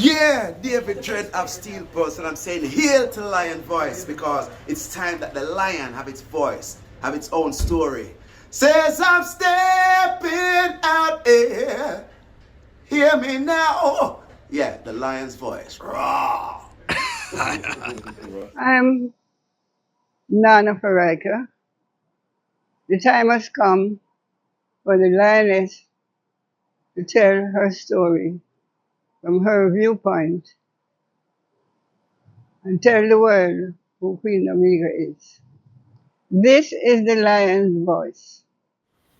Yeah, David Dread of Steel Pulse, and I'm saying hail to Lion Voice because it's time that the lion have its voice, have its own story. Says I'm stepping out here. Hear me now. Yeah, the lion's voice. Raw. I'm Nana Farika. The time has come for the lioness to tell her story from her viewpoint and tell the world who Queen Omega is. This is the lion's voice.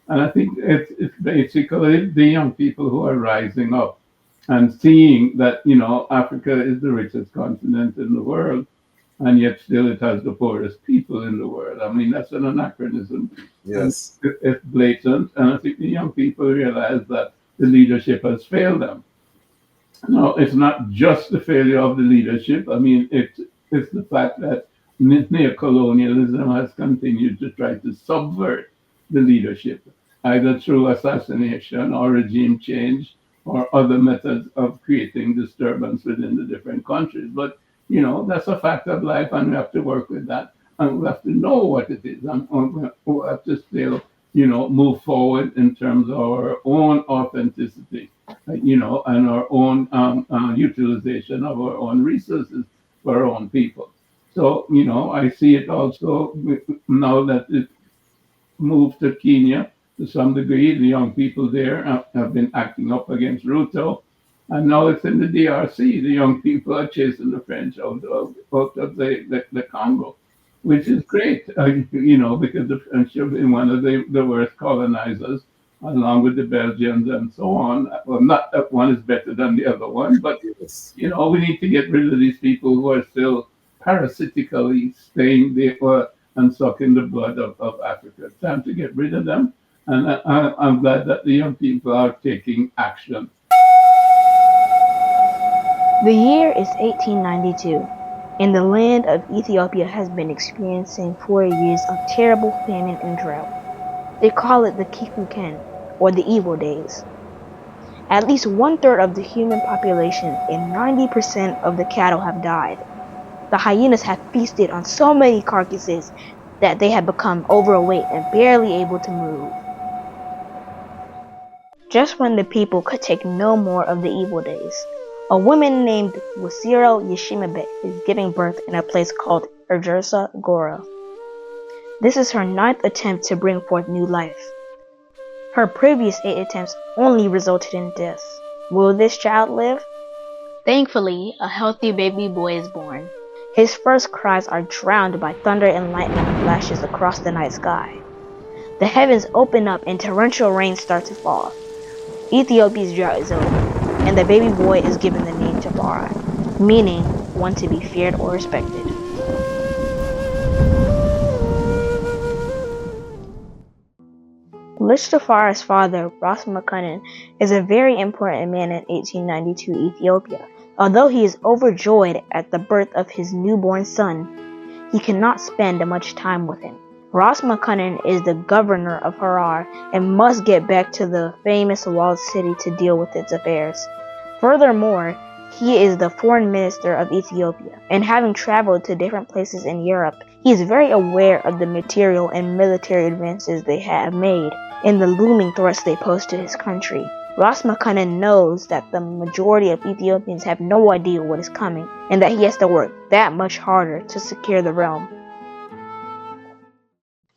And I think it's basically the young people who are rising up and seeing that, Africa is the richest continent in the world, and yet still it has the poorest people in the world. I mean, that's an anachronism. And Yes. it's blatant. And I think the young people realize that the leadership has failed them. No, it's not just the failure of the leadership. I mean, it's the fact that neocolonialism has continued to try to subvert the leadership, either through assassination or regime change or other methods of creating disturbance within the different countries. But, that's a fact of life, and we have to work with that. And we have to know what it is. And we have to still, move forward in terms of our own authenticity, and our own utilization of our own resources for our own people. So, I see it also now that it moved to Kenya to some degree. The young people there have been acting up against Ruto. And now it's in the DRC. The young people are chasing the French out of the Congo, which is great, because the French have been one of the worst colonizers, along with the Belgians and so on. Well, not that one is better than the other one, but, Yes. we need to get rid of these people who are still parasitically staying there and sucking the blood of Africa. It's time to get rid of them. And I'm glad that the young people are taking action. The year is 1892, and the land of Ethiopia has been experiencing 4 years of terrible famine and drought. They call it the Kikuken, or the evil days. At least 1/3 of the human population and 90% of the cattle have died. The hyenas have feasted on so many carcasses that they have become overweight and barely able to move. Just when the people could take no more of the evil days, a woman named Wasiro Yeshimabe is giving birth in a place called Ergersa Gora. This is her 9th attempt to bring forth new life. Her previous 8 attempts only resulted in death. Will this child live? Thankfully, a healthy baby boy is born. His first cries are drowned by thunder and lightning flashes across the night sky. The heavens open up and torrential rain starts to fall. Ethiopia's drought is over, and the baby boy is given the name Tafari, meaning one to be feared or respected. Lich Tafari's father, Ras Makonnen, is a very important man in 1892 Ethiopia. Although he is overjoyed at the birth of his newborn son, he cannot spend much time with him. Ras Makonnen is the governor of Harar and must get back to the famous walled city to deal with its affairs. Furthermore, he is the foreign minister of Ethiopia, and having traveled to different places in Europe, he is very aware of the material and military advances they have made and the looming threats they pose to his country. Ras Makonnen knows that the majority of Ethiopians have no idea what is coming, and that he has to work that much harder to secure the realm.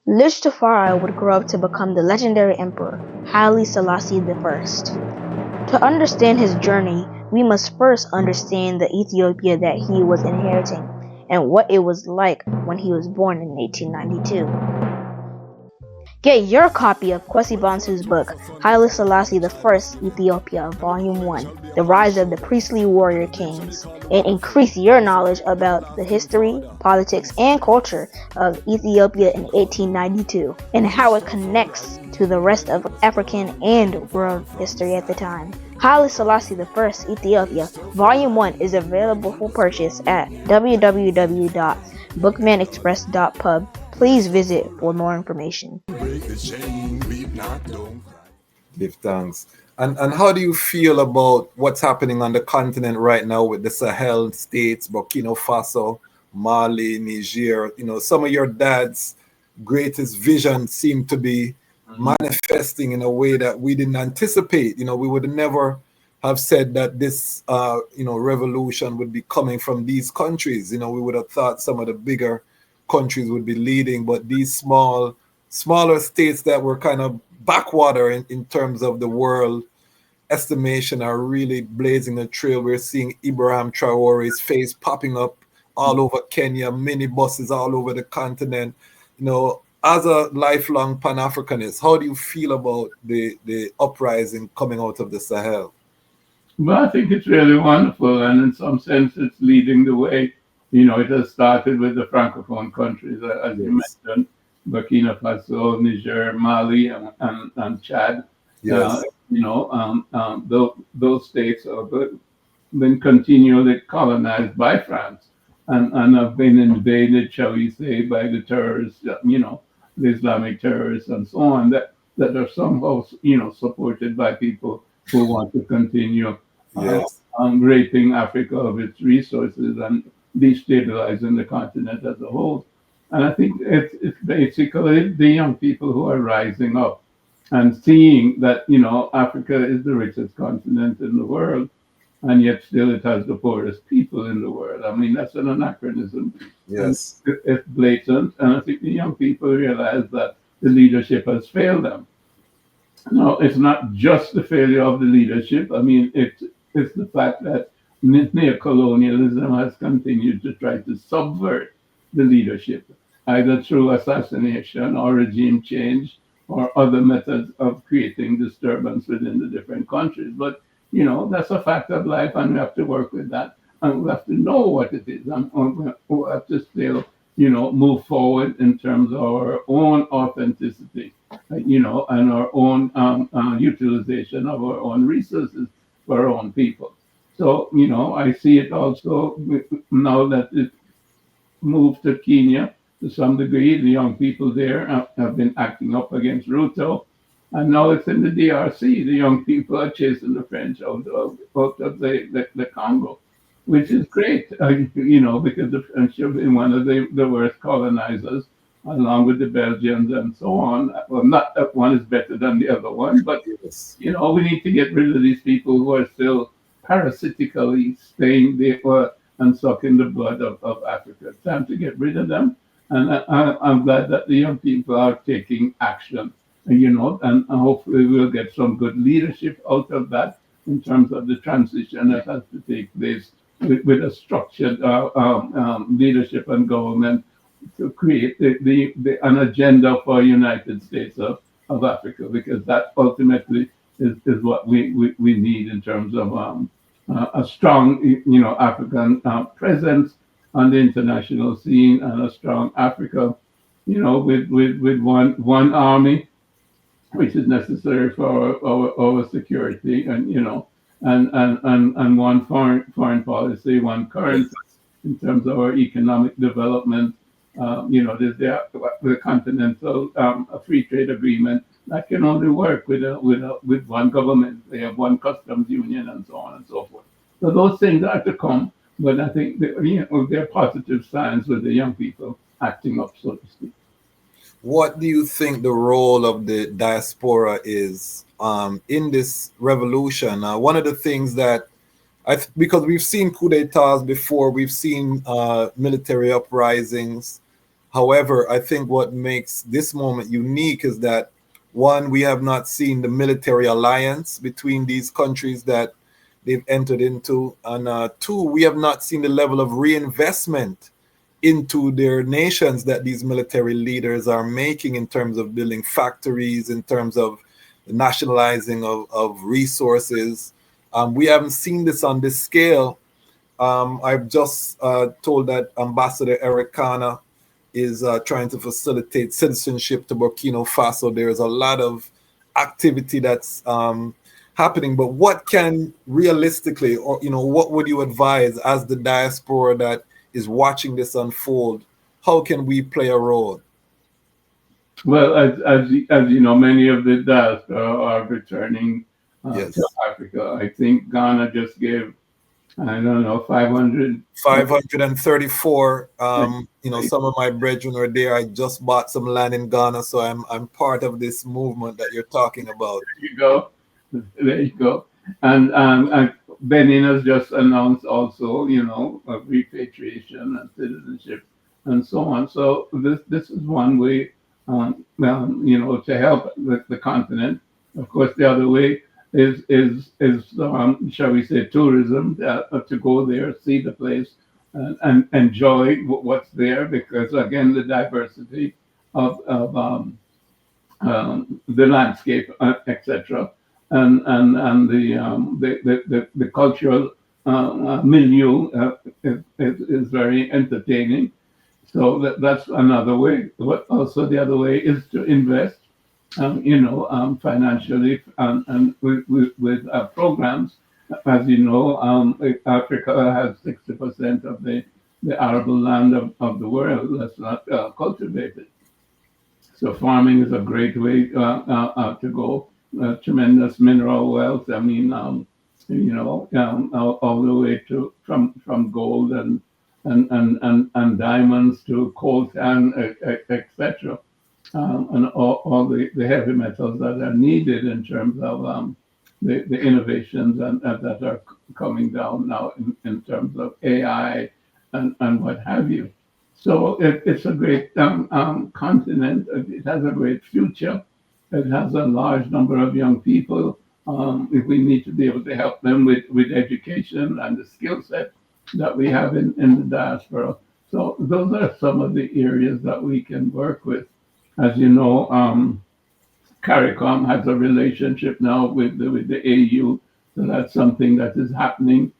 Lich Tafari would grow up to become the legendary emperor, Haile Selassie I. To understand his journey, we must first understand the Ethiopia that he was inheriting, and what it was like when he was born in 1892. Get your copy of Kwesi Bansu's book, Haile Selassie I, Ethiopia, Volume 1, The Rise of the Priestly Warrior Kings, and increase your knowledge about the history, politics, and culture of Ethiopia in 1892, and how it connects to the rest of African and world history at the time. Haile Selassie I, Ethiopia, Volume 1 is available for purchase at www.bookmanexpress.pub. Please visit for more information. Give thanks And how do you feel about what's happening on the continent right now with the Sahel states, Burkina Faso, Mali, Niger? You know, some of your dad's greatest vision seemed to be manifesting in a way that we didn't anticipate. You know, we would never have said that this, revolution would be coming from these countries. You know, we would have thought some of the bigger countries would be leading, but these smaller states that were kind of backwater in terms of the world estimation are really blazing a trail. We're seeing Ibrahim Traore's face popping up all over Kenya, minibuses all over the continent. You know, as a lifelong Pan-Africanist, how do you feel about the uprising coming out of the Sahel? Well, I think it's really wonderful, and in some sense, it's leading the way. It has started with the francophone countries, as you Yes. mentioned, Burkina Faso, Niger, Mali, and Chad. Uh, Yes. those states have been continually colonized by France and have been invaded, shall we say, by the terrorists, the Islamic terrorists and so on, that are somehow, supported by people who want to continue Yes. raping Africa of its resources and destabilizing the continent as a whole. And I think it's basically the young people who are rising up and seeing that, Africa is the richest continent in the world, and yet still it has the poorest people in the world. I mean, that's an anachronism, and Yes. it's blatant. And I think the young people realize that the leadership has failed them. No, it's not just the failure of the leadership. I mean, it's the fact that neocolonialism has continued to try to subvert the leadership, either through assassination or regime change or other methods of creating disturbance within the different countries. But, that's a fact of life, and we have to work with that. And we have to know what it is. And we have to still, move forward in terms of our own authenticity, and our own utilization of our own resources for our own people. So, I see it also now that it moved to Kenya to some degree. The young people there have been acting up against Ruto. And now it's in the DRC. The young people are chasing the French out of the Congo, which is great, because the French have been one of the worst colonizers, along with the Belgians and so on. Well, not that one is better than the other one, but Yes. we need to get rid of these people who are still parasitically staying there and sucking the blood of Africa. It's time to get rid of them. And I'm glad that the young people are taking action, and hopefully we'll get some good leadership out of that in terms of the transition that has to take place with a structured leadership and government to create an agenda for United States of Africa, because that ultimately is what we need in terms of a strong, African presence on the international scene, and a strong Africa, with one army, which is necessary for our security, and and one foreign policy, one currency in terms of our economic development. There's the continental free trade agreement that can only work with one government. They have one customs union and so on and so forth. So those things are to come, but I think that, there are positive signs with the young people acting up, so to speak. What do you think the role of the diaspora is in this revolution? One of the things that because we've seen coup d'etats before, we've seen military uprisings. However, I think what makes this moment unique is that, one, we have not seen the military alliance between these countries that they've entered into, and two, we have not seen the level of reinvestment into their nations that these military leaders are making in terms of building factories, in terms of the nationalizing of resources. We haven't seen this on this scale. I've just told that Ambassador Eric Kana is trying to facilitate citizenship to Burkina Faso. There's a lot of activity that's happening, but what can realistically, or what would you advise as the diaspora that is watching this unfold? How can we play a role? Well, as you know, many of the diaspora are returning Yes. to Africa. I think Ghana just gave, I don't know, 500. 534. Some of my brethren are there. I just bought some land in Ghana, so I'm part of this movement that you're talking about. There you go. There you go. And Benin has just announced also, of repatriation and citizenship and so on. So this is one way, to help the continent. Of course, the other way is shall we say, tourism, to go there, see the place, and enjoy what's there, because again, the diversity of the landscape, etc., and the cultural milieu is very entertaining. So that's another way. But also the other way is to invest, financially, and with programs. As you know, Africa has 60% of the arable land of the world that's not cultivated. So farming is a great way to go. Tremendous mineral wealth. I mean, all the way to from gold and diamonds to coltan, etc. And all the heavy metals that are needed in terms of the innovations and that are coming down now in terms of AI and what have you. So it's a great continent. It has a great future. It has a large number of young people. If we need to be able to help them with education and the skill set that we have in the diaspora. So those are some of the areas that we can work with. As you know, CARICOM has a relationship now with the AU. So that's something that is happening.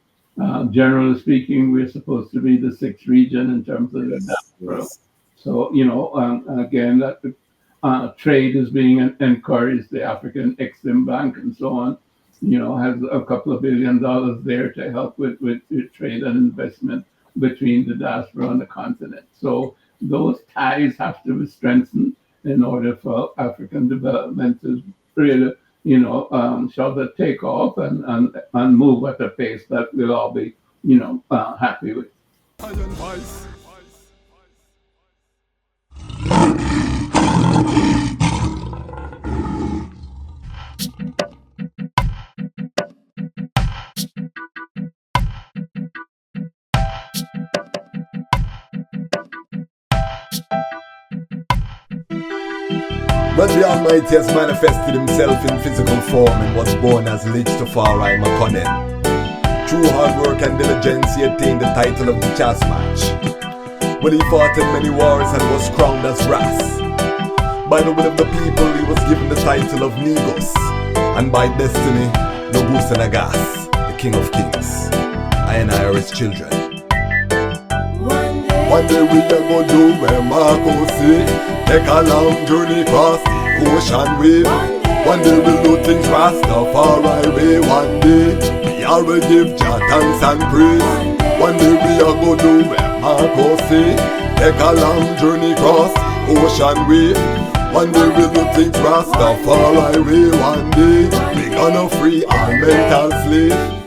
Generally speaking, we're supposed to be the sixth region in terms of the diaspora. So, again, that trade is being encouraged. The African Exim Bank and so on, has a couple of $1 billion there to help with trade and investment between the diaspora and the continent. So those ties have to be strengthened in order for African development to really, sort of take off and move at a pace that we'll all be, happy with. When the Almighty has manifested himself in physical form and was born as Lich Tafari Makonnen, through hard work and diligence he attained the title of the chess match. When he fought in many wars and was crowned as Ras, by the will of the people he was given the title of Negos, and by destiny Nobusenagas, the King of Kings. I and I are his children. One day we are gonna do where Marcus say, take a long journey across the ocean wave. One day we'll do things Rastafari way. One day we are will give Jah thanks and praise. One day we are gonna do where Marcus say, take a long journey across the ocean wave. One day we'll do things Rastafari way. One day we gonna free our mental slave.